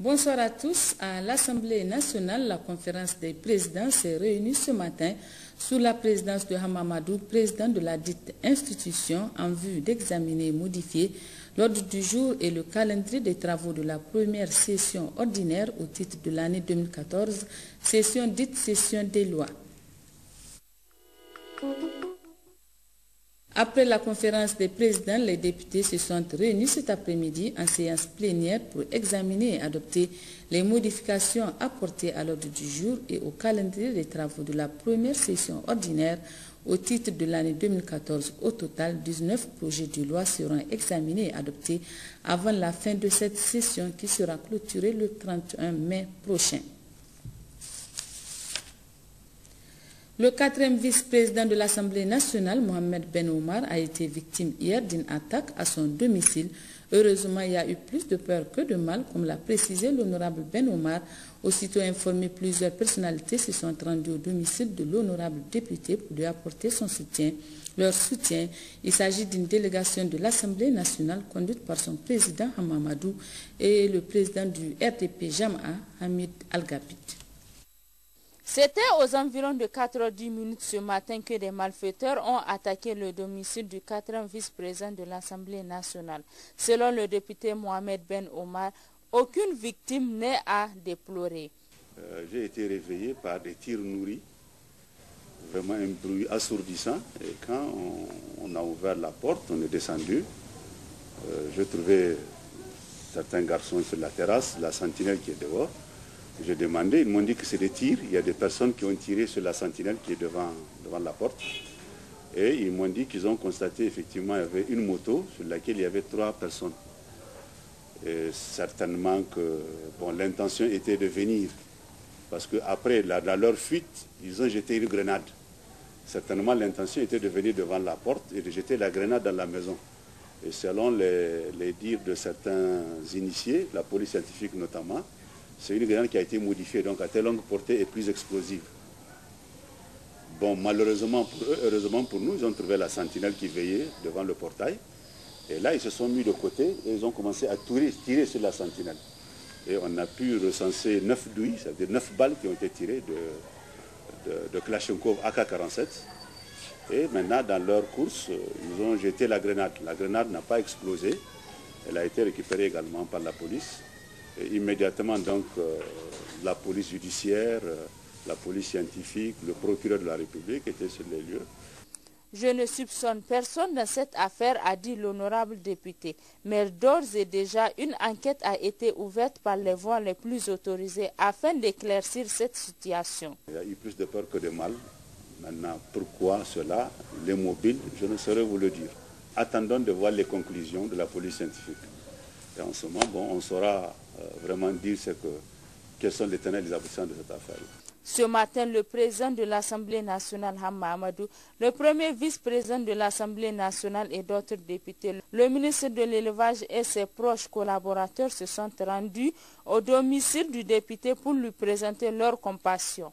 Bonsoir à tous. À l'Assemblée nationale, la conférence des présidents s'est réunie ce matin sous la présidence de Hamamadou, président de la dite institution, en vue d'examiner et modifier l'ordre du jour et le calendrier des travaux de la première session ordinaire au titre de l'année 2014, session dite session des lois. Après la conférence des présidents, les députés se sont réunis cet après-midi en séance plénière pour examiner et adopter les modifications apportées à l'ordre du jour et au calendrier des travaux de la première session ordinaire au titre de l'année 2014. Au total, 19 projets de loi seront examinés et adoptés avant la fin de cette session qui sera clôturée le 31 mai prochain. Le 4e vice-président de l'Assemblée nationale, Mohamed Ben Omar, a été victime hier d'une attaque à son domicile. Heureusement, il y a eu plus de peur que de mal, comme l'a précisé l'honorable Ben Omar. Aussitôt informé, plusieurs personnalités se sont rendues au domicile de l'honorable député pour lui apporter leur soutien. Il s'agit d'une délégation de l'Assemblée nationale conduite par son président Hamamadou et le président du RDP Jama'a, Hamid Al-Gabid. C'était aux environs de 4h10 ce matin que des malfaiteurs ont attaqué le domicile du 4e vice-président de l'Assemblée nationale. Selon le député Mohamed Ben Omar, aucune victime n'est à déplorer. J'ai été réveillé par des tirs nourris, vraiment un bruit assourdissant. Et quand on a ouvert la porte, on est descendu. Je trouvais certains garçons sur la terrasse, la sentinelle qui est dehors. J'ai demandé, ils m'ont dit que c'est des tirs. Il y a des personnes qui ont tiré sur la sentinelle qui est devant la porte. Et ils m'ont dit qu'ils ont constaté effectivement qu'il y avait une moto sur laquelle il y avait 3 personnes. Et certainement que l'intention était de venir. Parce qu'après, dans leur fuite, ils ont jeté une grenade. Certainement l'intention était de venir devant la porte et de jeter la grenade dans la maison. Et selon les dires de certains initiés, la police scientifique notamment, c'est une grenade qui a été modifiée, donc à telle longue portée et plus explosive. Bon, malheureusement pour eux, heureusement pour nous, ils ont trouvé la sentinelle qui veillait devant le portail. Et là, ils se sont mis de côté et ils ont commencé à tirer sur la sentinelle. Et on a pu recenser 9 douilles, c'est-à-dire 9 balles qui ont été tirées de Kalachnikov AK-47. Et maintenant, dans leur course, ils ont jeté la grenade. La grenade n'a pas explosé. Elle a été récupérée également par la police. Et immédiatement, donc, la police judiciaire, la police scientifique, le procureur de la République étaient sur les lieux. Je ne soupçonne personne dans cette affaire, a dit l'honorable député. Mais d'ores et déjà, une enquête a été ouverte par les voies les plus autorisées afin d'éclaircir cette situation. Il y a eu plus de peur que de mal. Maintenant, pourquoi cela? Les mobiles, je ne saurais vous le dire. Attendons de voir les conclusions de la police scientifique. Et en ce moment, on saura vraiment dire quels sont les tenants et les aboutissants de cette affaire. Ce matin, le président de l'Assemblée nationale, Hamamadou, le premier vice-président de l'Assemblée nationale et d'autres députés, le ministre de l'élevage et ses proches collaborateurs se sont rendus au domicile du député pour lui présenter leur compassion.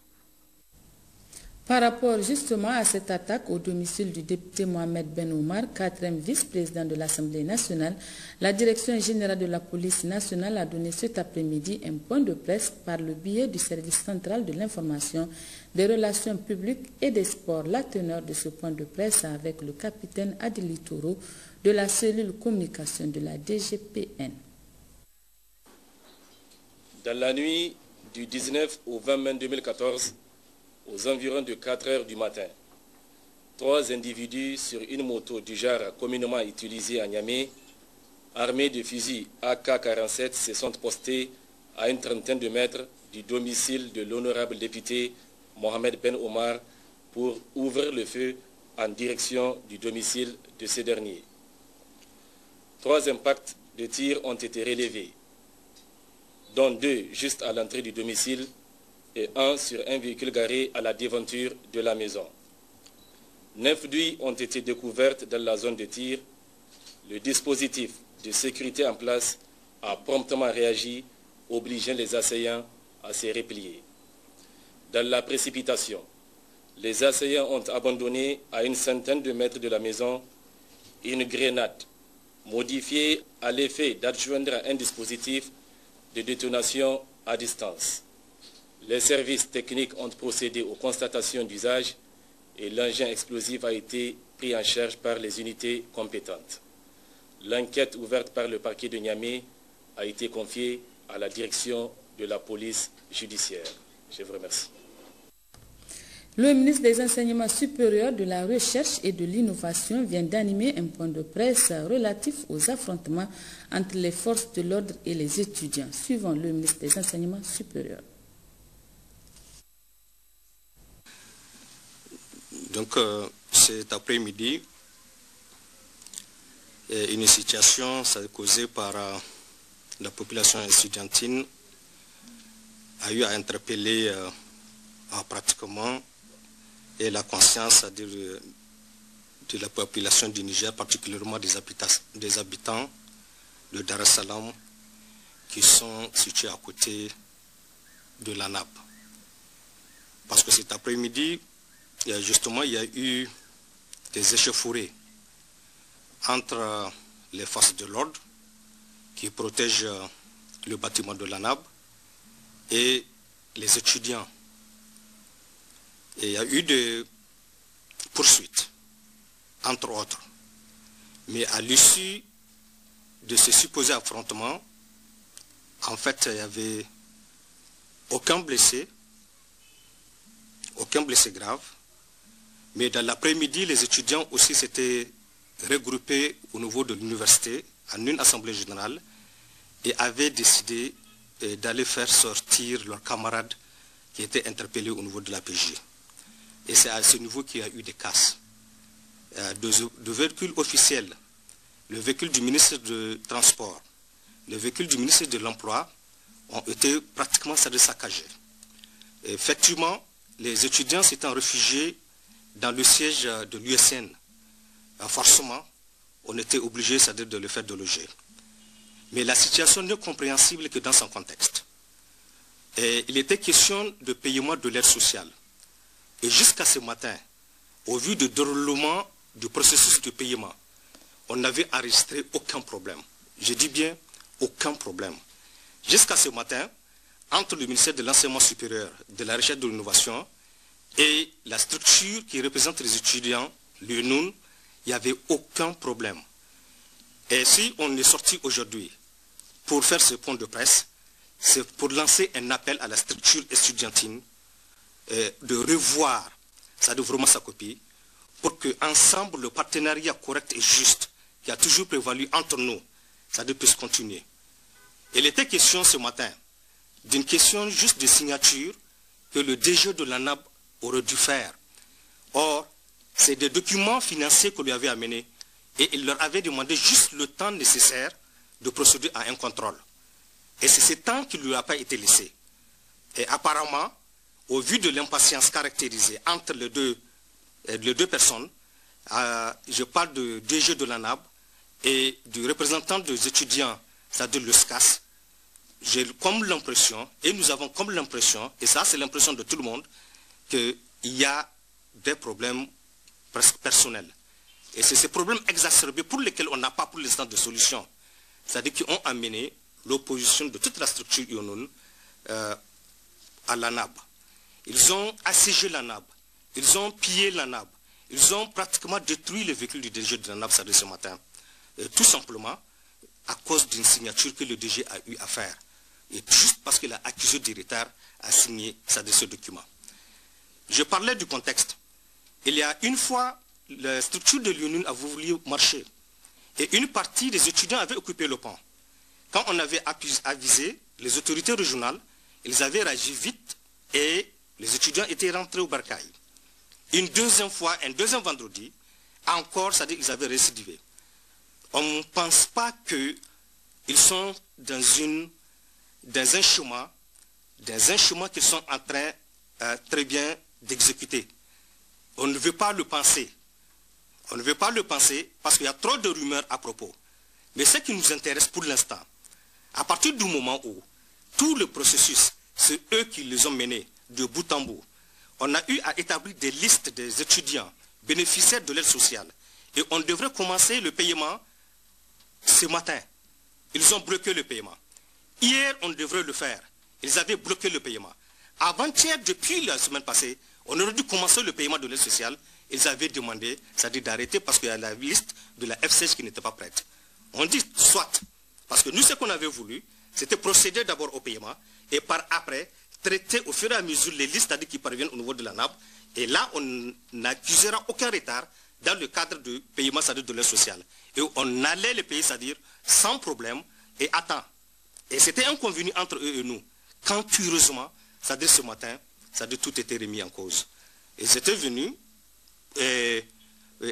Par rapport justement à cette attaque au domicile du député Mohamed Ben Omar, 4e vice-président de l'Assemblée nationale, la Direction générale de la police nationale a donné cet après-midi un point de presse par le biais du service central de l'information, des relations publiques et des sports. La teneur de ce point de presse avec le capitaine Adili Touro de la cellule communication de la DGPN. Dans la nuit du 19 au 20 mai 2014, aux environs de 4 heures du matin, 3 individus sur une moto du genre communément utilisée à Niamey, armés de fusils AK-47, se sont postés à une trentaine de mètres du domicile de l'honorable député Mohamed Ben Omar pour ouvrir le feu en direction du domicile de ce dernier. 3 impacts de tirs ont été relevés, dont 2 juste à l'entrée du domicile et 1 sur un véhicule garé à la devanture de la maison. 9 douilles ont été découvertes dans la zone de tir. Le dispositif de sécurité en place a promptement réagi, obligeant les assaillants à se replier. Dans la précipitation, les assaillants ont abandonné à une centaine de mètres de la maison une grenade modifiée à l'effet d'adjoindre un dispositif de détonation à distance. Les services techniques ont procédé aux constatations d'usage et l'engin explosif a été pris en charge par les unités compétentes. L'enquête ouverte par le parquet de Niamey a été confiée à la direction de la police judiciaire. Je vous remercie. Le ministre des Enseignements supérieurs, de la Recherche et de l'Innovation vient d'animer un point de presse relatif aux affrontements entre les forces de l'ordre et les étudiants. Suivant le ministre des Enseignements supérieurs. Donc cet après-midi, une situation causée par la population estudiantine a eu à interpeller pratiquement et la conscience de la population du Niger, particulièrement des habitants de Dar es Salaam qui sont situés à côté de la NAB. Parce que cet après-midi, justement, il y a eu des échauffourées entre les forces de l'ordre qui protègent le bâtiment de la NAB et les étudiants. Et il y a eu des poursuites, entre autres. Mais à l'issue de ce supposé affrontement, en fait, il n'y avait aucun blessé grave. Mais dans l'après-midi, les étudiants aussi s'étaient regroupés au niveau de l'université en une assemblée générale et avaient décidé d'aller faire sortir leurs camarades qui étaient interpellés au niveau de la PJ. Et c'est à ce niveau qu'il y a eu des casses. De véhicules officiels, le véhicule du ministre du Transport, le véhicule du ministre de l'Emploi ont été pratiquement saccagés. Effectivement, les étudiants s'étant réfugiés dans le siège de l'USN, forcément, on était obligé, c'est-à-dire de le faire déloger. Mais la situation n'est compréhensible que dans son contexte. Et il était question de paiement de l'aide sociale. Et jusqu'à ce matin, au vu du déroulement du processus de paiement, on n'avait enregistré aucun problème. Je dis bien aucun problème. Jusqu'à ce matin, entre le ministère de l'Enseignement supérieur, de la Recherche et de l'Innovation et la structure qui représente les étudiants, l'UNUN, il n'y avait aucun problème. Et si on est sorti aujourd'hui pour faire ce point de presse, c'est pour lancer un appel à la structure estudiantine de revoir, ça doit vraiment sa copie, pour que ensemble le partenariat correct et juste qui a toujours prévalu entre nous, ça doit puisse continuer. Il était question ce matin d'une question juste de signature que le DG de la NAB aurait dû faire. Or, c'est des documents financiers qu'on lui avait amenés et il leur avait demandé juste le temps nécessaire de procéder à un contrôle. Et c'est ce temps qui ne lui a pas été laissé. Et apparemment, au vu de l'impatience caractérisée entre les deux personnes, je parle du DG de la NAB et du représentant des étudiants, c'est-à-dire le SCAS, j'ai comme l'impression, et nous avons comme l'impression, et ça c'est l'impression de tout le monde, qu'il y a des problèmes presque personnels. Et c'est ces problèmes exacerbés pour lesquels on n'a pas pour l'instant de solution. C'est-à-dire qu'ils ont amené l'opposition de toute la structure UNUN à la NAB. Ils ont assiégé la NAB, ils ont pillé la NAB, ils ont pratiquement détruit le véhicule du DG de la NAB ça, de ce matin. Tout simplement à cause d'une signature que le DG a eu à faire. Et juste parce qu'il a accusé du retard à signer ça de ce document. Je parlais du contexte. Il y a une fois, la structure de l'UNUN a voulu marcher. Et une partie des étudiants avaient occupé le pont. Quand on avait avisé les autorités régionales, ils avaient réagi vite et les étudiants étaient rentrés au Barcaï. Une deuxième fois, un deuxième vendredi, encore, c'est-à-dire qu'ils avaient récidivé. On ne pense pas qu'ils sont dans un chemin qu'ils sont en train très bien d'exécuter. On ne veut pas le penser. On ne veut pas le penser parce qu'il y a trop de rumeurs à propos. Mais ce qui nous intéresse pour l'instant, à partir du moment où tout le processus, c'est eux qui les ont menés de bout en bout, on a eu à établir des listes des étudiants bénéficiaires de l'aide sociale. Et on devrait commencer le paiement ce matin. Ils ont bloqué le paiement. Hier, on devrait le faire. Ils avaient bloqué le paiement. Avant-hier, depuis la semaine passée, on aurait dû commencer le paiement de l'aide sociale. Ils avaient demandé, c'est-à-dire d'arrêter parce qu'il y a la liste de la FCH qui n'était pas prête. On dit soit, parce que nous, ce qu'on avait voulu, c'était procéder d'abord au paiement et par après, traiter au fur et à mesure les listes, c'est-à-dire qui parviennent au niveau de la NAP. Et là, on n'accusera aucun retard dans le cadre du paiement, c'est-à-dire de l'aide sociale. Et on allait les payer, c'est-à-dire sans problème et à temps. Et c'était un convenu entre eux et nous. Quand curieusement, c'est-à-dire ce matin, c'est-à-dire tout était remis en cause. Ils étaient venus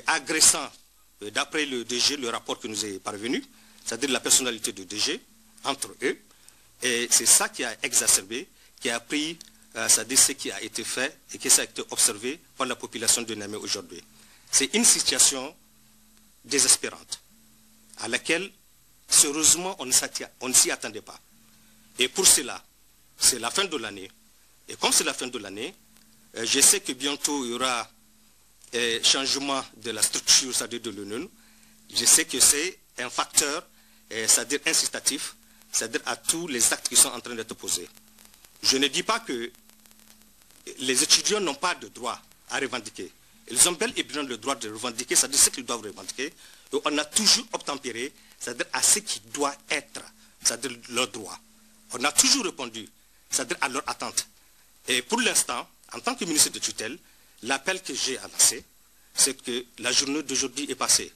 agressant, d'après le DG, le rapport qui nous est parvenu, c'est-à-dire la personnalité du DG, entre eux. Et c'est ça qui a exacerbé, qui a pris, c'est-à-dire ce qui a été fait et qui a été observé par la population de Niamey aujourd'hui. C'est une situation désespérante, à laquelle, sérieusement, on ne s'y attendait pas. Et pour cela, c'est la fin de l'année. Et comme c'est la fin de l'année, je sais que bientôt il y aura changement de la structure, c'est-à-dire de l'ONU. Je sais que c'est un facteur, c'est-à-dire incitatif, c'est-à-dire à tous les actes qui sont en train d'être posés. Je ne dis pas que les étudiants n'ont pas de droit à revendiquer. Ils ont bel et bien le droit de revendiquer, c'est-à-dire ce qu'ils doivent revendiquer. Et on a toujours obtempéré, c'est-à-dire à ce qui doit être, c'est-à-dire leur droit. On a toujours répondu, c'est-à-dire à leur attente. Et pour l'instant, en tant que ministre de tutelle, l'appel que j'ai à lancer, c'est que la journée d'aujourd'hui est passée.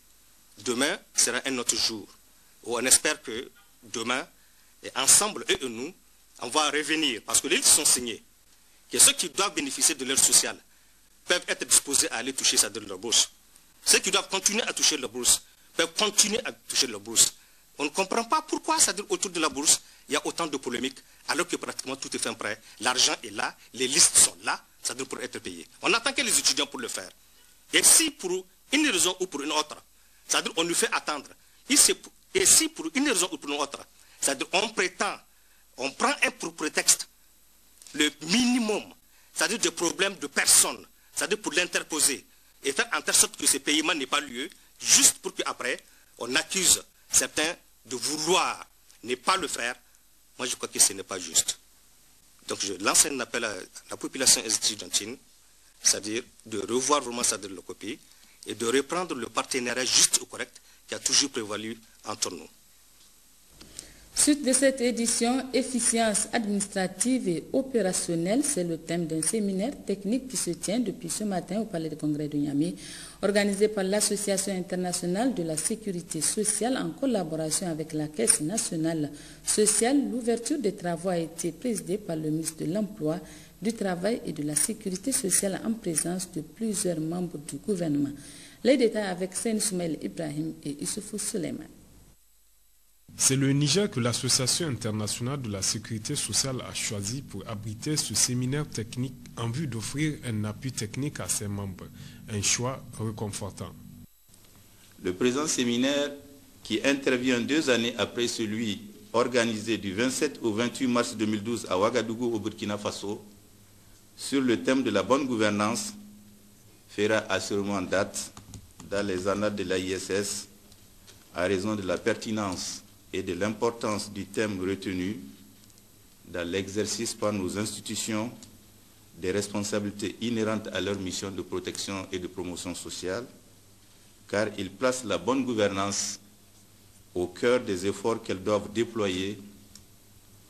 Demain sera un autre jour. On espère que demain, et ensemble, eux et nous, on va revenir, parce que les listes sont signées, que ceux qui doivent bénéficier de l'aide sociale peuvent être disposés à aller toucher ça de leur bourse. Ceux qui doivent continuer à toucher leur bourse peuvent continuer à toucher leur bourse. On ne comprend pas pourquoi, c'est-à-dire autour de la bourse, il y a autant de polémiques, alors que pratiquement tout est fin prêt. L'argent est là, les listes sont là, c'est-à-dire pour être payées. On attend que les étudiants pour le faire. Et si pour une raison ou pour une autre, c'est-à-dire on nous fait attendre, et si pour une raison ou pour une autre, c'est-à-dire on prétend, on prend un pour prétexte, le minimum, c'est-à-dire des problèmes de personnes, c'est-à-dire pour l'interposer, et faire en telle sorte que ce paiement n'ait pas lieu, juste pour qu'après, on accuse certains de vouloir ne pas le faire. Moi, je crois que ce n'est pas juste. Donc, je lance un appel à la population estudiantine, c'est-à-dire de revoir vraiment ça de la copie et de reprendre le partenariat juste et correct qui a toujours prévalu entre nous. Suite de cette édition, efficience administrative et opérationnelle, c'est le thème d'un séminaire technique qui se tient depuis ce matin au Palais de Congrès de Niamey, organisé par l'Association internationale de la sécurité sociale en collaboration avec la Caisse nationale sociale. L'ouverture des travaux a été présidée par le ministre de l'Emploi, du Travail et de la Sécurité sociale en présence de plusieurs membres du gouvernement. Les détails avec Sen Soumaïl Ibrahim et Issoufou Suleiman. C'est le Niger que l'Association internationale de la sécurité sociale a choisi pour abriter ce séminaire technique en vue d'offrir un appui technique à ses membres, un choix réconfortant. Le présent séminaire, qui intervient 2 années après celui organisé du 27 au 28 mars 2012 à Ouagadougou au Burkina Faso, sur le thème de la bonne gouvernance, fera assurément date dans les annales de l'AISS à raison de la pertinence et de l'importance du thème retenu dans l'exercice par nos institutions des responsabilités inhérentes à leur mission de protection et de promotion sociale, car il place la bonne gouvernance au cœur des efforts qu'elles doivent déployer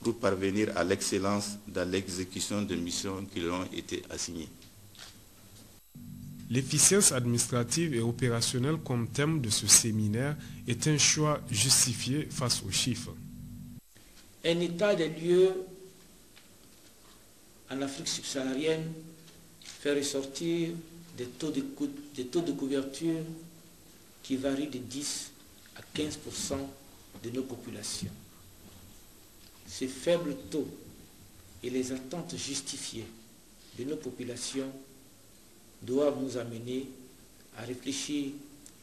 pour parvenir à l'excellence dans l'exécution des missions qui leur ont été assignées. L'efficience administrative et opérationnelle comme thème de ce séminaire est un choix justifié face aux chiffres. Un état des lieux en Afrique subsaharienne fait ressortir des taux de couverture qui varient de 10 à 15% de nos populations. Ces faibles taux et les attentes justifiées de nos populations doivent nous amener à réfléchir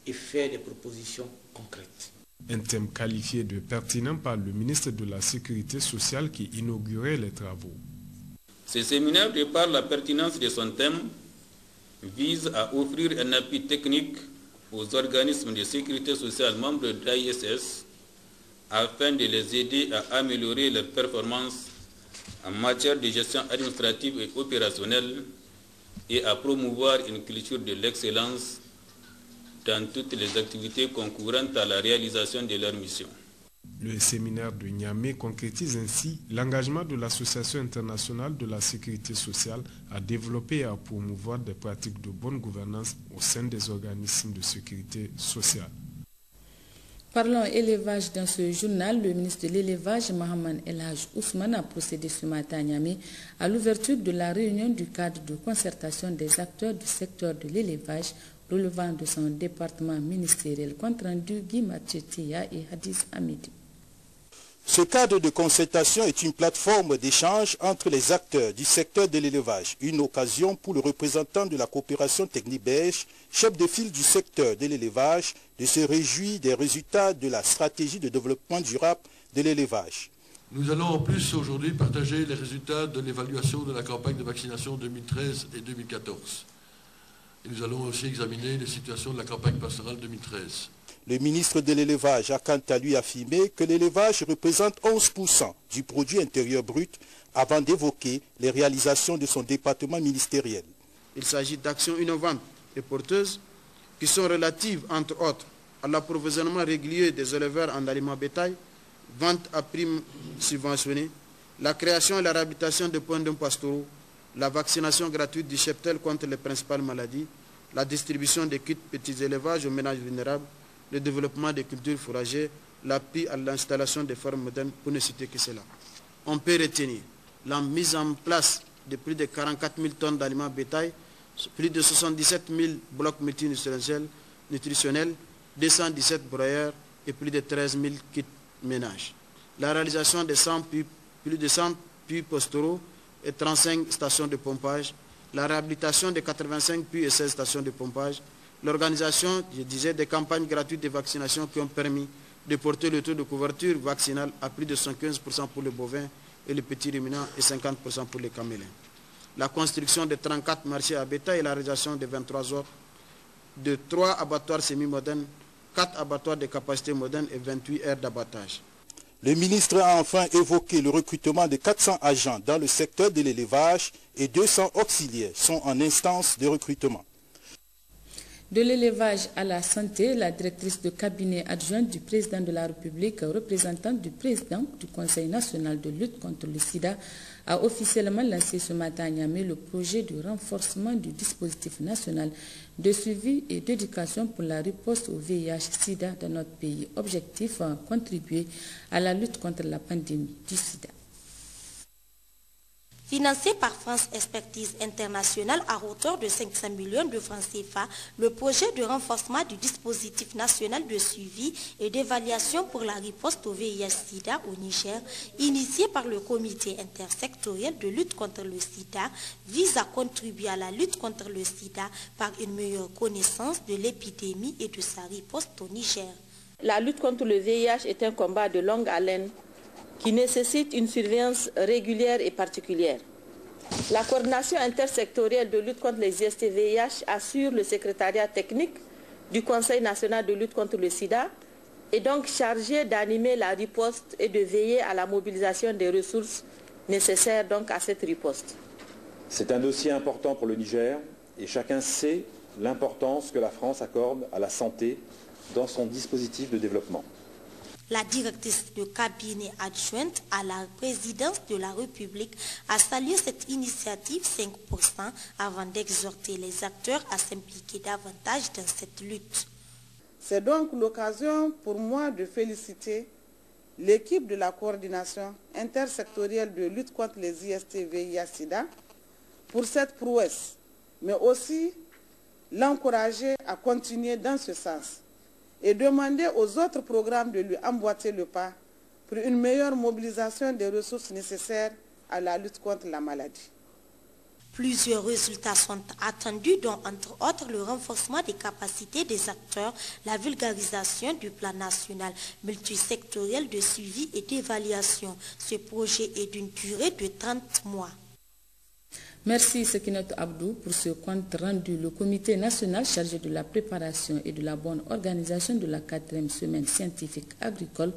et faire des propositions concrètes. Un thème qualifié de pertinent par le ministre de la Sécurité sociale qui inaugurait les travaux. Ce séminaire, de par la pertinence de son thème, vise à offrir un appui technique aux organismes de sécurité sociale membres de l'AISS afin de les aider à améliorer leurs performances en matière de gestion administrative et opérationnelle et à promouvoir une culture de l'excellence dans toutes les activités concourant à la réalisation de leur mission. Le séminaire de Niamey concrétise ainsi l'engagement de l'Association internationale de la sécurité sociale à développer et à promouvoir des pratiques de bonne gouvernance au sein des organismes de sécurité sociale. Parlons élevage dans ce journal. Le ministre de l'élevage, Mohamed El Hadj Ousmane, a procédé ce matin à Niamey à l'ouverture de la réunion du cadre de concertation des acteurs du secteur de l'élevage relevant de son département ministériel. Compte rendu Guy Mathieu-Tia et Hadiz Hamidi. Ce cadre de concertation est une plateforme d'échange entre les acteurs du secteur de l'élevage, une occasion pour le représentant de la coopération technique belge, chef de file du secteur de l'élevage, de se réjouir des résultats de la stratégie de développement durable de l'élevage. Nous allons en plus aujourd'hui partager les résultats de l'évaluation de la campagne de vaccination 2013 et 2014. Et nous allons aussi examiner les situations de la campagne pastorale 2013. Le ministre de l'élevage a quant à lui affirmé que l'élevage représente 11% du produit intérieur brut avant d'évoquer les réalisations de son département ministériel. Il s'agit d'actions innovantes et porteuses qui sont relatives, entre autres, à l'approvisionnement régulier des éleveurs en aliments bétail, vente à prime subventionnée, la création et la réhabilitation de points d'eau pastoraux, la vaccination gratuite du cheptel contre les principales maladies, la distribution des kits petits élevages aux ménages vulnérables, le développement des cultures fourragères, l'appui à l'installation des fermes modernes, pour ne citer que cela. On peut retenir la mise en place de plus de 44 000 tonnes d'aliments bétail, plus de 77 000 blocs multinutritionnels, 217 broyeurs et plus de 13 000 kits ménages. La réalisation de plus de 100 puits pastoraux et 35 stations de pompage, la réhabilitation de 85 puits et 16 stations de pompage, l'organisation, je disais, des campagnes gratuites de vaccination qui ont permis de porter le taux de couverture vaccinale à plus de 115% pour les bovins et les petits ruminants et 50% pour les camélins. La construction de 34 marchés à bétail et la réalisation de 23 autres, de 3 abattoirs semi-modernes, 4 abattoirs de capacité moderne et 28 aires d'abattage. Le ministre a enfin évoqué le recrutement de 400 agents dans le secteur de l'élevage et 200 auxiliaires sont en instance de recrutement. De l'élevage à la santé, la directrice de cabinet adjointe du président de la République, représentante du président du Conseil national de lutte contre le sida, a officiellement lancé ce matin à Niamey le projet de renforcement du dispositif national de suivi et d'éducation pour la riposte au VIH-Sida dans notre pays. Objectif, contribuer à la lutte contre la pandémie du sida. Financé par France Expertise Internationale à hauteur de 500 millions de francs CFA, le projet de renforcement du dispositif national de suivi et d'évaluation pour la riposte au VIH-Sida au Niger, initié par le comité intersectoriel de lutte contre le sida, vise à contribuer à la lutte contre le sida par une meilleure connaissance de l'épidémie et de sa riposte au Niger. La lutte contre le VIH est un combat de longue haleine qui nécessite une surveillance régulière et particulière. La coordination intersectorielle de lutte contre les IST-VIH assure le secrétariat technique du Conseil national de lutte contre le sida et donc chargée d'animer la riposte et de veiller à la mobilisation des ressources nécessaires donc à cette riposte. C'est un dossier important pour le Niger et chacun sait l'importance que la France accorde à la santé dans son dispositif de développement. La directrice de cabinet adjointe à la présidence de la République a salué cette initiative 5% avant d'exhorter les acteurs à s'impliquer davantage dans cette lutte. C'est donc l'occasion pour moi de féliciter l'équipe de la coordination intersectorielle de lutte contre les IST-VIH-Sida pour cette prouesse, mais aussi l'encourager à continuer dans ce sens et demander aux autres programmes de lui emboîter le pas pour une meilleure mobilisation des ressources nécessaires à la lutte contre la maladie. Plusieurs résultats sont attendus, dont entre autres le renforcement des capacités des acteurs, la vulgarisation du plan national multisectoriel de suivi et d'évaluation. Ce projet est d'une durée de 30 mois. Merci Sekinat Abdou pour ce compte rendu. Le comité national chargé de la préparation et de la bonne organisation de la 4e semaine scientifique agricole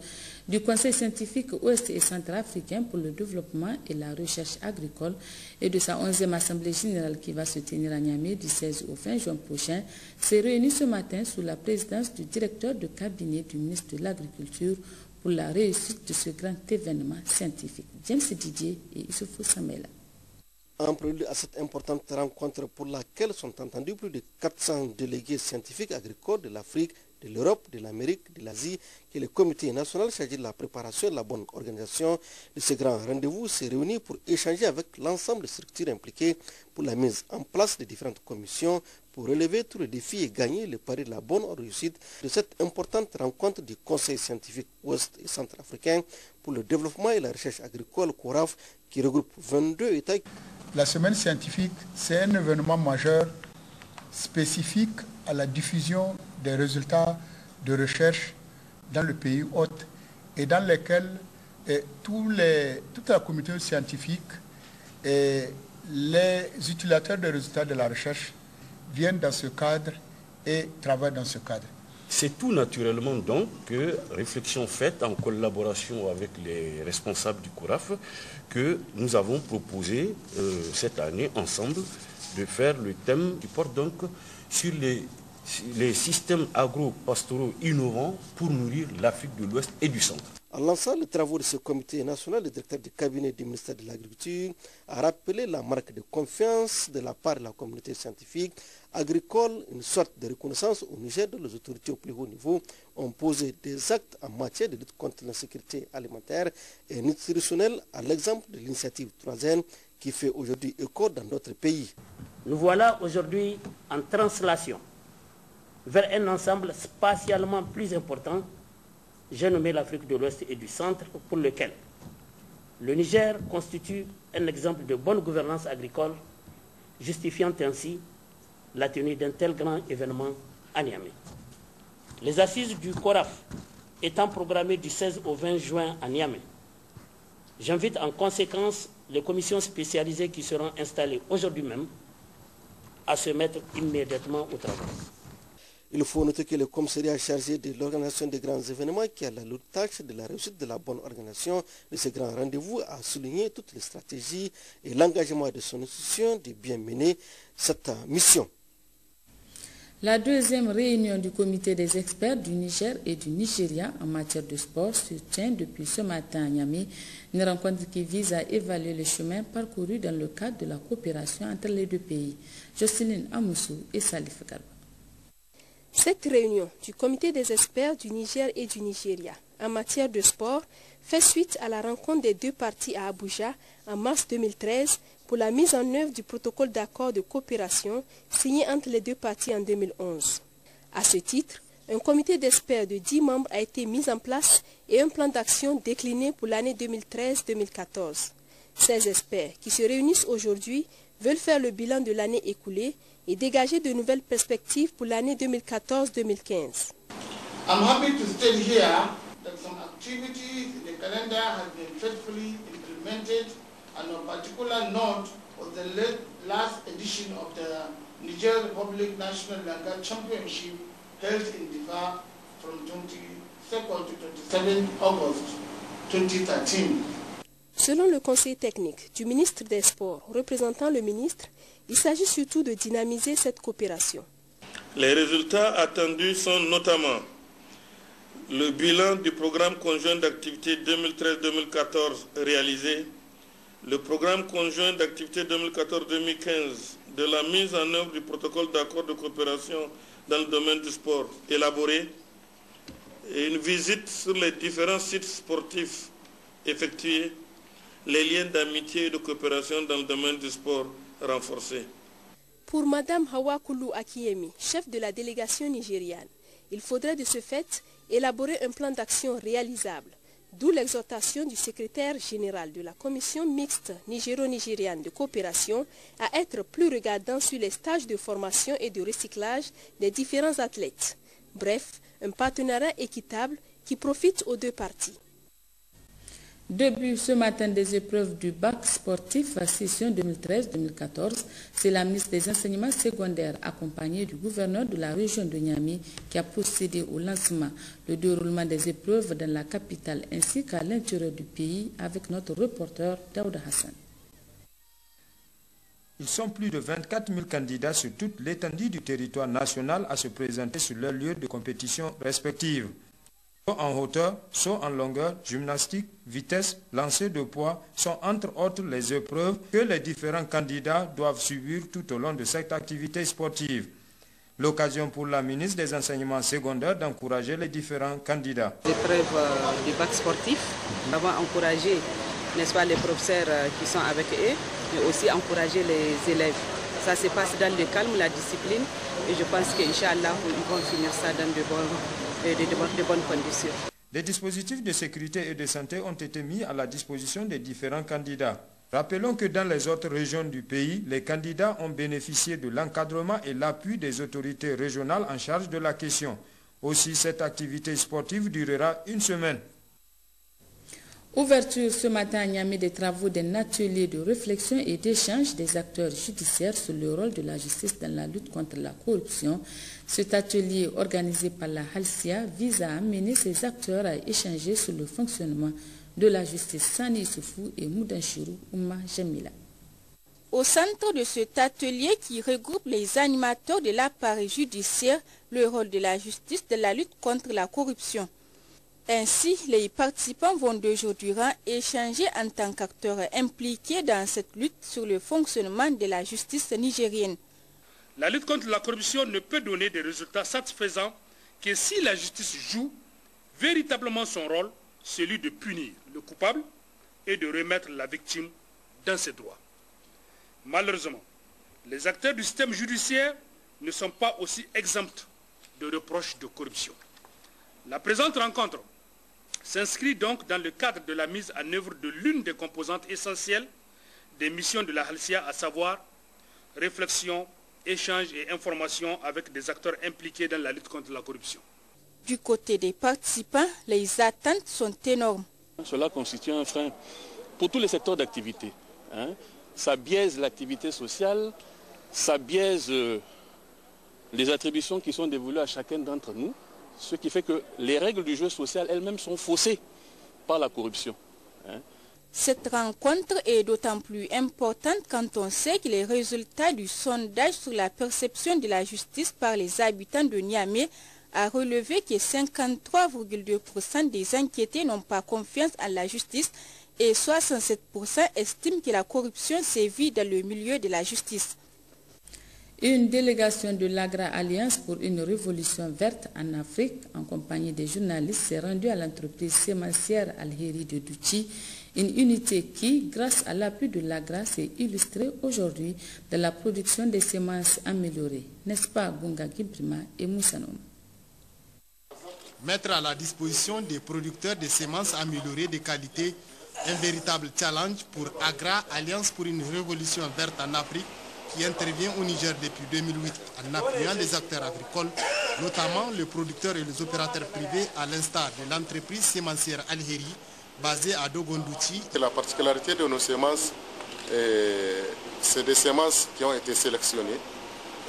du Conseil scientifique ouest et centrafricain pour le développement et la recherche agricole et de sa 11e assemblée générale qui va se tenir à Niamey du 16 au 20 juin prochain s'est réuni ce matin sous la présidence du directeur de cabinet du ministre de l'Agriculture pour la réussite de ce grand événement scientifique. James Didier et Issoufou Samela. En prélude à cette importante rencontre pour laquelle sont entendus plus de 400 délégués scientifiques agricoles de l'Afrique, de l'Europe, de l'Amérique, de l'Asie, que le comité national chargé de la préparation et de la bonne organisation de ce grand rendez-vous s'est réuni pour échanger avec l'ensemble des structures impliquées pour la mise en place des différentes commissions pour relever tous les défis et gagner le pari de la bonne réussite de cette importante rencontre du Conseil scientifique ouest et centrafricain pour le développement et la recherche agricole CORAF qui regroupe 22 États. La semaine scientifique, c'est un événement majeur spécifique à la diffusion des résultats de recherche dans le pays hôte et dans lequel toute la communauté scientifique et les utilisateurs des résultats de la recherche viennent dans ce cadre et travaillent dans ce cadre. C'est tout naturellement donc que, réflexion faite en collaboration avec les responsables du CORAF, que nous avons proposé cette année ensemble de faire le thème qui porte donc sur les systèmes agro-pastoraux innovants pour nourrir l'Afrique de l'Ouest et du Centre. En lançant les travaux de ce comité national, le directeur du cabinet du ministère de l'Agriculture a rappelé la marque de confiance de la part de la communauté scientifique agricole, une sorte de reconnaissance au Niger dont les autorités au plus haut niveau ont posé des actes en matière de lutte contre l'insécurité alimentaire et nutritionnelle, à l'exemple de l'initiative 3N qui fait aujourd'hui écho dans d'autres pays. Nous voilà aujourd'hui en translation vers un ensemble spatialement plus important, j'ai nommé l'Afrique de l'Ouest et du Centre, pour lequel le Niger constitue un exemple de bonne gouvernance agricole, justifiant ainsi la tenue d'un tel grand événement à Niamey. Les assises du CORAF étant programmées du 16 au 20 juin à Niamey, j'invite en conséquence les commissions spécialisées qui seront installées aujourd'hui même à se mettre immédiatement au travail. Il faut noter que le commissariat chargé de l'organisation des grands événements qui a la lourde tâche de la réussite de la bonne organisation de ce grand rendez-vous a souligné toutes les stratégies et l'engagement de son institution de bien mener cette mission. La deuxième réunion du comité des experts du Niger et du Nigeria en matière de sport se tient depuis ce matin à Niamey, une rencontre qui vise à évaluer le chemin parcouru dans le cadre de la coopération entre les deux pays. Jocelyne Amoussou et Salif Garba. Cette réunion du comité des experts du Niger et du Nigeria en matière de sport fait suite à la rencontre des deux parties à Abuja en mars 2013 pour la mise en œuvre du protocole d'accord de coopération signé entre les deux parties en 2011. À ce titre, un comité d'experts de 10 membres a été mis en place et un plan d'action décliné pour l'année 2013-2014. Ces experts qui se réunissent aujourd'hui veulent faire le bilan de l'année écoulée et dégager de nouvelles perspectives pour l'année 2014-2015. I'm happy to state here that some activities in the calendar have been faithfully implemented, and on particular note of the last edition of the Niger Republic National Langa Championship held in Difa from 22nd to 27 August 2013. Selon le conseil technique du ministre des Sports représentant le ministre, il s'agit surtout de dynamiser cette coopération. Les résultats attendus sont notamment le bilan du programme conjoint d'activité 2013-2014 réalisé, le programme conjoint d'activité 2014-2015 de la mise en œuvre du protocole d'accord de coopération dans le domaine du sport élaboré et une visite sur les différents sites sportifs effectués, les liens d'amitié et de coopération dans le domaine du sport renforcés. Pour Mme Hawa Koulou Akiemi, chef de la délégation nigériane, il faudrait de ce fait élaborer un plan d'action réalisable, d'où l'exhortation du secrétaire général de la commission mixte nigéro-nigériane de coopération à être plus regardant sur les stages de formation et de recyclage des différents athlètes. Bref, un partenariat équitable qui profite aux deux parties. Début ce matin des épreuves du bac sportif à session 2013-2014, c'est la ministre des Enseignements secondaires accompagnée du gouverneur de la région de Niamey qui a procédé au lancement, le déroulement des épreuves dans la capitale ainsi qu'à l'intérieur du pays avec notre reporter Daouda Hassan. Ils sont plus de 24 000 candidats sur toute l'étendue du territoire national à se présenter sur leurs lieux de compétition respectifs. Saut en hauteur, saut en longueur, gymnastique, vitesse, lancer de poids sont entre autres les épreuves que les différents candidats doivent subir tout au long de cette activité sportive. L'occasion pour la ministre des Enseignements secondaires d'encourager les différents candidats. L'épreuve du bac sportif, nous avons encouragé, n'est-ce pas, les professeurs qui sont avec eux, mais aussi encourager les élèves. Ça se passe dans le calme, la discipline, et je pense qu'Inch'Allah, ils vont finir ça dans de bonnes conditions. Des dispositifs de sécurité et de santé ont été mis à la disposition des différents candidats. Rappelons que dans les autres régions du pays, les candidats ont bénéficié de l'encadrement et l'appui des autorités régionales en charge de la question. Aussi, cette activité sportive durera une semaine. Ouverture ce matin à Niamey des travaux d'un atelier de réflexion et d'échange des acteurs judiciaires sur le rôle de la justice dans la lutte contre la corruption. Cet atelier organisé par la Halcia vise à amener ces acteurs à échanger sur le fonctionnement de la justice. Sani Soufou et Moudanchirou Ouma Jamila. Au centre de cet atelier qui regroupe les animateurs de l'appareil judiciaire, le rôle de la justice dans la lutte contre la corruption. Ainsi, les participants vont de jour durant échanger en tant qu'acteurs impliqués dans cette lutte sur le fonctionnement de la justice nigérienne. La lutte contre la corruption ne peut donner des résultats satisfaisants que si la justice joue véritablement son rôle, celui de punir le coupable et de remettre la victime dans ses droits. Malheureusement, les acteurs du système judiciaire ne sont pas aussi exempts de reproches de corruption. La présente rencontre s'inscrit donc dans le cadre de la mise en œuvre de l'une des composantes essentielles des missions de la Halcia, à savoir réflexion, échange et information avec des acteurs impliqués dans la lutte contre la corruption. Du côté des participants, les attentes sont énormes. Cela constitue un frein pour tous les secteurs d'activité. Ça biaise l'activité sociale, ça biaise les attributions qui sont dévolues à chacun d'entre nous, ce qui fait que les règles du jeu social elles-mêmes sont faussées par la corruption. Cette rencontre est d'autant plus importante quand on sait que les résultats du sondage sur la perception de la justice par les habitants de Niamey a relevé que 53,2% des enquêtés n'ont pas confiance en la justice et 67% estiment que la corruption sévit dans le milieu de la justice. Une délégation de l'Agra Alliance pour une révolution verte en Afrique, en compagnie des journalistes, s'est rendue à l'entreprise sémencière Alheri de Douchi, une unité qui, grâce à l'appui de l'Agra, s'est illustrée aujourd'hui dans la production des semences améliorées. N'est-ce pas Gunga Gibrima et Moussanom? Mettre à la disposition des producteurs de semences améliorées de qualité un véritable challenge pour Agra Alliance pour une révolution verte en Afrique, qui intervient au Niger depuis 2008 en appuyant les acteurs agricoles, notamment les producteurs et les opérateurs privés, à l'instar de l'entreprise sémencière Alheri, basée à Dogondouchi. La particularité de nos semences, c'est des semences qui ont été sélectionnées.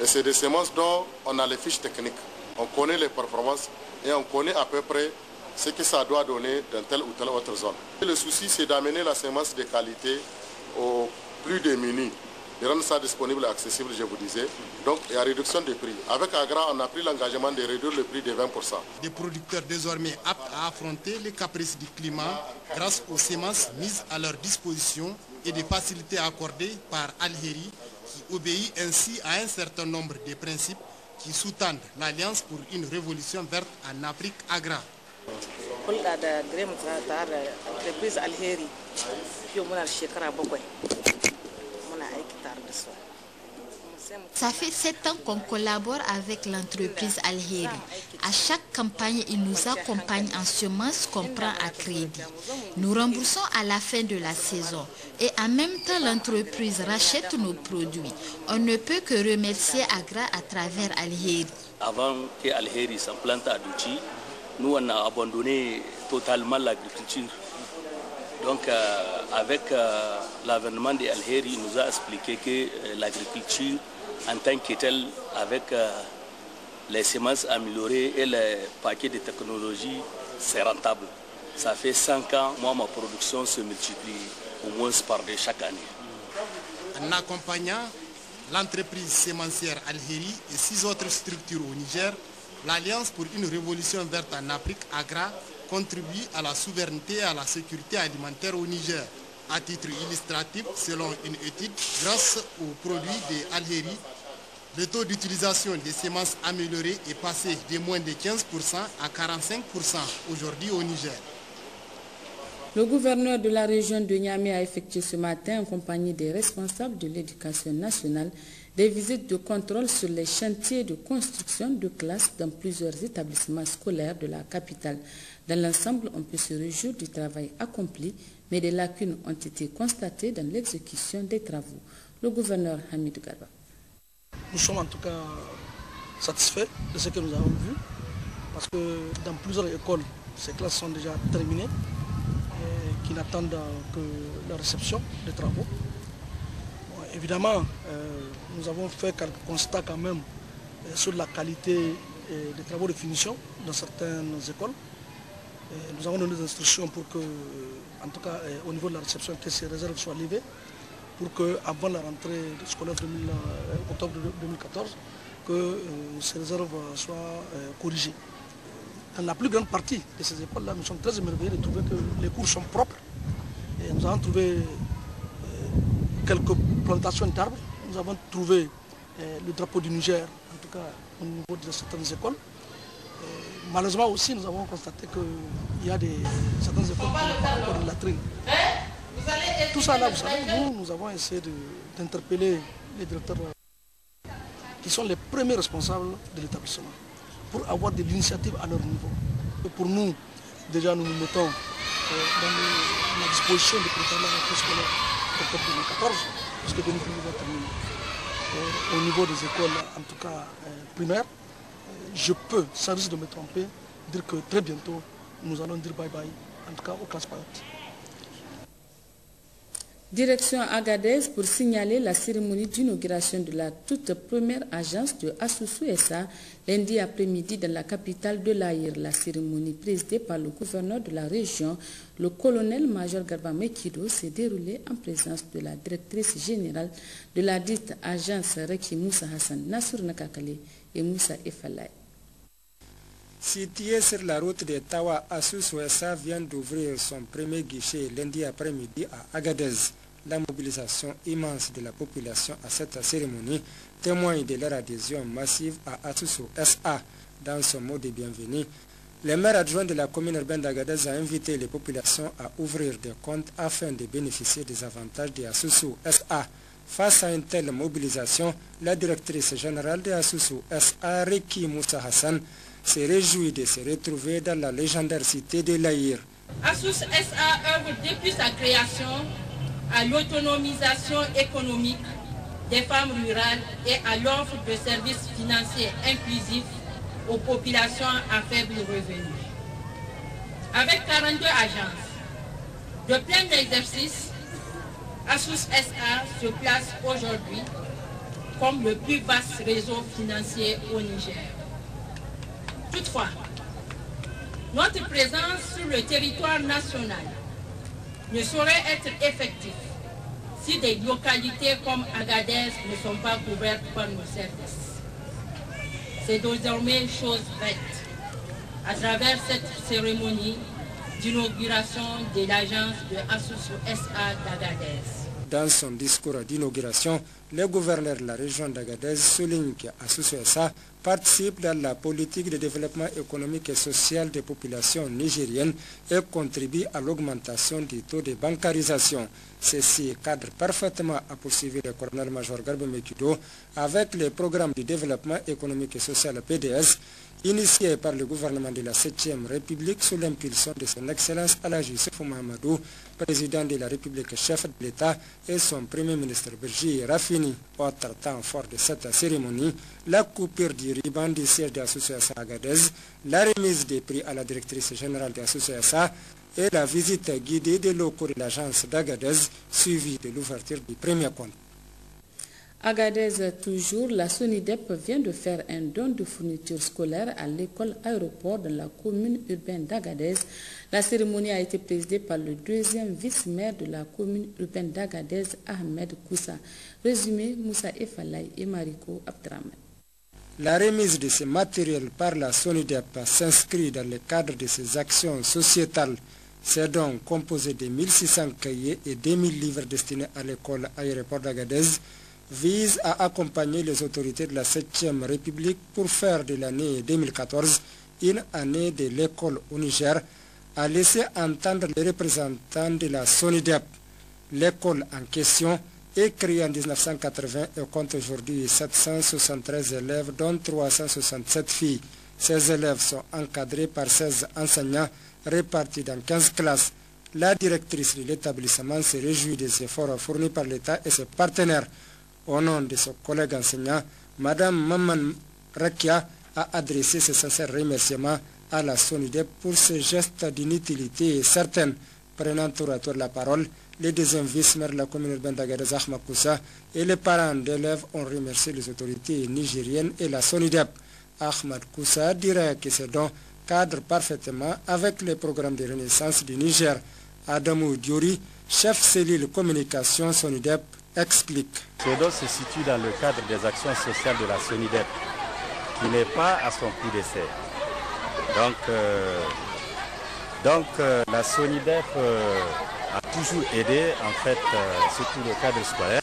Et c'est des semences dont on a les fiches techniques. On connaît les performances et on connaît à peu près ce que ça doit donner dans telle ou telle autre zone. Et le souci, c'est d'amener la semence de qualité aux plus démunis, de rendre ça disponible et accessible, je vous disais. Donc, il y a réduction des prix. Avec Agra, on a pris l'engagement de réduire le prix de 20%. Des producteurs désormais aptes à affronter les caprices du climat grâce aux semences mises à leur disposition et des facilités accordées par Alheri, qui obéit ainsi à un certain nombre de principes qui sous-tendent l'Alliance pour une révolution verte en Afrique Agra. Ça fait 7 ans qu'on collabore avec l'entreprise Alheri. À chaque campagne, il nous accompagne en semences qu'on prend à crédit. Nous remboursons à la fin de la saison et en même temps l'entreprise rachète nos produits. On ne peut que remercier Agra à travers Alheri. Avant que Alheri s'implante à Douchi, nous on a abandonné totalement l'agriculture Donc avec l'avènement de Al-Heri, il nous a expliqué que l'agriculture en tant que telle, avec les semences améliorées et les paquets de technologie, c'est rentable. Ça fait 5 ans, moi ma production se multiplie au moins par 2 chaque année. En accompagnant l'entreprise sémencière Al-Heri et 6 autres structures au Niger, l'Alliance pour une révolution verte en Afrique, AGRA, contribue à la souveraineté et à la sécurité alimentaire au Niger. À titre illustratif, selon une étude, grâce aux produits de Al-Heri, le taux d'utilisation des semences améliorées est passé de moins de 15% à 45% aujourd'hui au Niger. Le gouverneur de la région de Niamey a effectué ce matin, en compagnie des responsables de l'éducation nationale, des visites de contrôle sur les chantiers de construction de classes dans plusieurs établissements scolaires de la capitale. Dans l'ensemble, on peut se réjouir du travail accompli, mais des lacunes ont été constatées dans l'exécution des travaux. Le gouverneur Hamid Garba. Nous sommes en tout cas satisfaits de ce que nous avons vu, parce que dans plusieurs écoles, ces classes sont déjà terminées, qui n'attendent que la réception des travaux. Bon, évidemment, nous avons fait quelques constats quand même sur la qualité des travaux de finition dans certaines écoles. Nous avons donné des instructions pour que, en tout cas au niveau de la réception, que ces réserves soient levées, pour qu'avant la rentrée scolaire octobre 2014, que ces réserves soient corrigées. Dans la plus grande partie de ces écoles-là, nous sommes très émerveillés de trouver que les cours sont propres. Et nous avons trouvé quelques plantations d'arbres. Nous avons trouvé le drapeau du Niger, en tout cas au niveau de certaines écoles. Malheureusement aussi, nous avons constaté qu'il y a certaines écoles qui n'ont pas encore de latrines. Tout ça là, vous savez, nous avons essayé d'interpeller les directeurs qui sont les premiers responsables de l'établissement pour avoir de l'initiative à leur niveau. Et pour nous, déjà nous nous mettons dans la disposition de préparer la rentrée scolaire d'octobre 2014, puisque 2013 va terminer. Au niveau des écoles, en tout cas primaires, je peux, sans risque de me tromper, dire que très bientôt, nous allons dire bye bye, en tout cas aux classes payantes. Direction Agadez pour signaler la cérémonie d'inauguration de la toute première agence de Asusu SA lundi après-midi dans la capitale de l'Aïr. La cérémonie présidée par le gouverneur de la région, le colonel-major Garba Mekido, s'est déroulée en présence de la directrice générale de la dite agence Reki Moussa Hassan Nassour Nakakale et Moussa Efalay. Situé sur la route de Tawa, Asusu SA vient d'ouvrir son premier guichet lundi après-midi à Agadez. La mobilisation immense de la population à cette cérémonie témoigne de leur adhésion massive à Asusu SA. Dans son mot de bienvenue, le maire adjoint de la commune urbaine d'Agadez a invité les populations à ouvrir des comptes afin de bénéficier des avantages de Asusu SA. Face à une telle mobilisation, la directrice générale de Asusu SA, Reki Moussa Hassan, se réjouit de se retrouver dans la légendaire cité de l'Aïr. Asusu SA œuvre depuis sa création à l'autonomisation économique des femmes rurales et à l'offre de services financiers inclusifs aux populations à faible revenu. Avec 42 agences de plein exercice, Asusu SA se place aujourd'hui comme le plus vaste réseau financier au Niger. Toutefois, notre présence sur le territoire national ne saurait être effective si des localités comme Agadez ne sont pas couvertes par nos services. C'est désormais chose faite à travers cette cérémonie d'inauguration de l'agence de Asusu SA d'Agadez. Dans son discours d'inauguration, le gouverneur de la région d'Agadez souligne qu'Asusu SA participe dans la politique de développement économique et social des populations nigériennes et contribue à l'augmentation du taux de bancarisation. Ceci cadre parfaitement à poursuivre le colonel-major Garba Mekido avec le programme de développement économique et social PDS initié par le gouvernement de la 7e République sous l'impulsion de son Excellence Alhaji Issoufou Mahamadou, président de la République, chef de l'État, et son Premier ministre Birji Rafini. Autre temps fort de cette cérémonie, la coupure du ruban du siège de Asusu SA Agadez, la remise des prix à la directrice générale de Asusu SA, et la visite guidée des locaux de l'agence d'Agadez, suivie de l'ouverture du premier compte. Agadez toujours, la SONIDEP vient de faire un don de fournitures scolaires à l'école aéroport de la commune urbaine d'Agadez. La cérémonie a été présidée par le deuxième vice-maire de la commune urbaine d'Agadez, Ahmed Koussa. Résumé, Moussa Efalay et Mariko Abdraman. La remise de ces matériels par la SONIDEP s'inscrit dans le cadre de ses actions sociétales. Ces dons, composés de 1600 cahiers et 2000 livres destinés à l'école aéroport d'Agadez, vise à accompagner les autorités de la 7e République pour faire de l'année 2014 une année de l'école au Niger, a laissé entendre les représentants de la SONIDEP. L'école en question est créée en 1980 et compte aujourd'hui 773 élèves, dont 367 filles. Ces élèves sont encadrés par 16 enseignants répartis dans 15 classes. La directrice de l'établissement se réjouit des efforts fournis par l'État et ses partenaires. Au nom de ses collègues enseignants, Mme Maman Rakia a adressé ses sincères remerciements à la SONIDEP pour ce geste d'une utilité certaine. Prenant tour à tour la parole, les deuxièmes vice-maires de la commune urbaine d'Agadez, Ahmed Koussa, et les parents d'élèves ont remercié les autorités nigériennes et la SONIDEP. Ahmed Koussa dira que ces dons cadrent parfaitement avec les programmes de renaissance du Niger. Adamou Diori, chef cellule communication SONIDEP, explique. Ce don se situe dans le cadre des actions sociales de la SONIDEP, qui n'est pas à son coup d'essai. Donc, la SONIDEP a toujours aidé, en fait, surtout le cadre scolaire,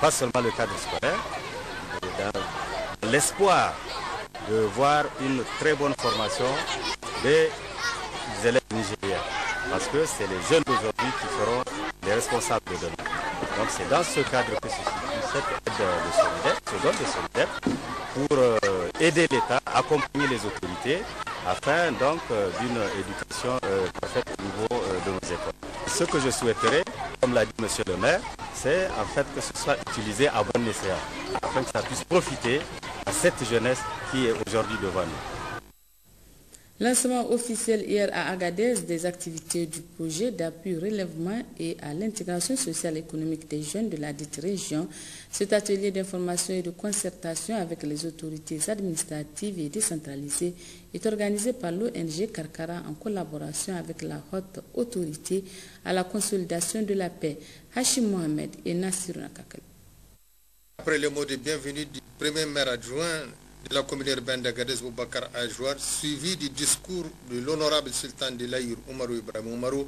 pas seulement le cadre scolaire, dans l'espoir de voir une très bonne formation des élèves nigériens. Parce que c'est les jeunes d'aujourd'hui qui seront les responsables de demain. Donc c'est dans ce cadre que se situe cette aide de SONIDEP, ce don de SONIDEP, pour aider l'État, accompagner les autorités, afin donc d'une éducation parfaite au niveau de nos écoles. Ce que je souhaiterais, comme l'a dit M. le maire, c'est en fait que ce soit utilisé à bon escient, afin que ça puisse profiter à cette jeunesse qui est aujourd'hui devant nous. Lancement officiel hier à Agadez des activités du projet d'appui au relèvement et à l'intégration sociale et économique des jeunes de la dite région. Cet atelier d'information et de concertation avec les autorités administratives et décentralisées est organisé par l'ONG Karkara en collaboration avec la haute autorité à la consolidation de la paix, Hachim Mohamed et Nassir Nakakal. Après le mot de bienvenue du premier maire adjoint de la commune urbaine d'Agadez, Boubacar Ajouar, suivi du discours de l'honorable sultan de l'Aïr, Oumarou Ibrahim Oumarou,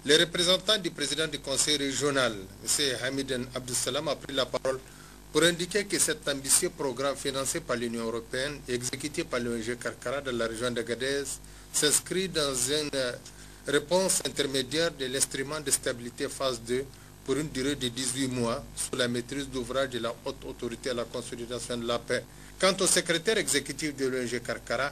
les représentants du président du conseil régional, M. Hamiden Abdussalam, a pris la parole pour indiquer que cet ambitieux programme financé par l'Union européenne et exécuté par l'ONG Karkara de la région d'Agadez s'inscrit dans une réponse intermédiaire de l'instrument de stabilité phase 2 pour une durée de 18 mois sous la maîtrise d'ouvrage de la haute autorité à la consolidation de la paix. Quant au secrétaire exécutif de l'ONG Karkara,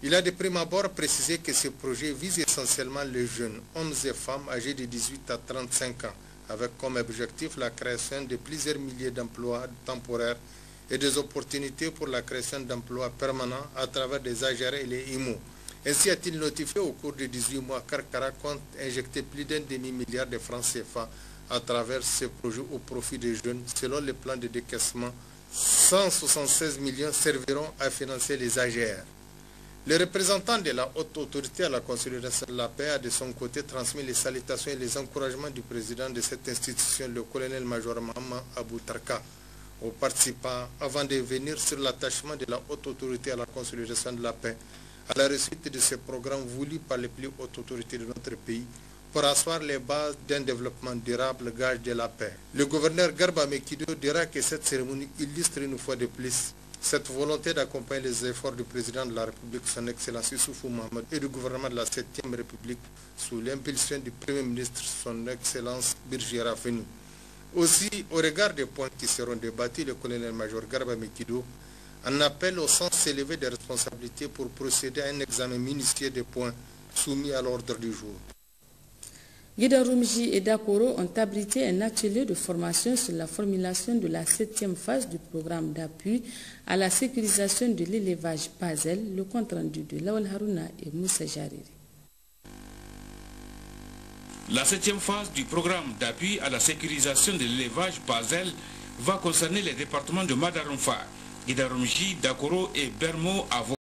il a de prime abord précisé que ce projet vise essentiellement les jeunes, hommes et femmes âgés de 18 à 35 ans, avec comme objectif la création de plusieurs milliers d'emplois temporaires et des opportunités pour la création d'emplois permanents à travers des AGR et les IMO. Ainsi a-t-il notifié au cours de 18 mois, Karkara compte injecter plus d'un demi-milliard de francs CFA à travers ce projet au profit des jeunes. Selon le plan de décaissement, 176 millions serviront à financer les AGR. Le représentant de la haute autorité à la consolidation de la paix a de son côté transmis les salutations et les encouragements du président de cette institution, le colonel-major Mahaman Abou Tarka, aux participants avant de venir sur l'attachement de la haute autorité à la consolidation de la paix à la réussite de ce programme voulu par les plus hautes autorités de notre pays pour asseoir les bases d'un développement durable, gage de la paix. Le gouverneur Garba Mekido dira que cette cérémonie illustre une fois de plus cette volonté d'accompagner les efforts du président de la République, son Excellence Issoufou Mohamed, et du gouvernement de la 7e République sous l'impulsion du Premier ministre, son Excellence Birji Rafeni. Aussi, au regard des points qui seront débattus, le colonel-major Garba Mekido en appelle au sens élevé des responsabilités pour procéder à un examen minutieux des points soumis à l'ordre du jour. Guida Rumji et Dakoro ont abrité un atelier de formation sur la formulation de la 7e phase du programme d'appui à la sécurisation de l'élevage Basel, le compte rendu de Lawal Haruna et Moussa Jariri. La 7e phase du programme d'appui à la sécurisation de l'élevage Basel va concerner les départements de Madarumfa, Guidarumji, Dakoro et Bermo.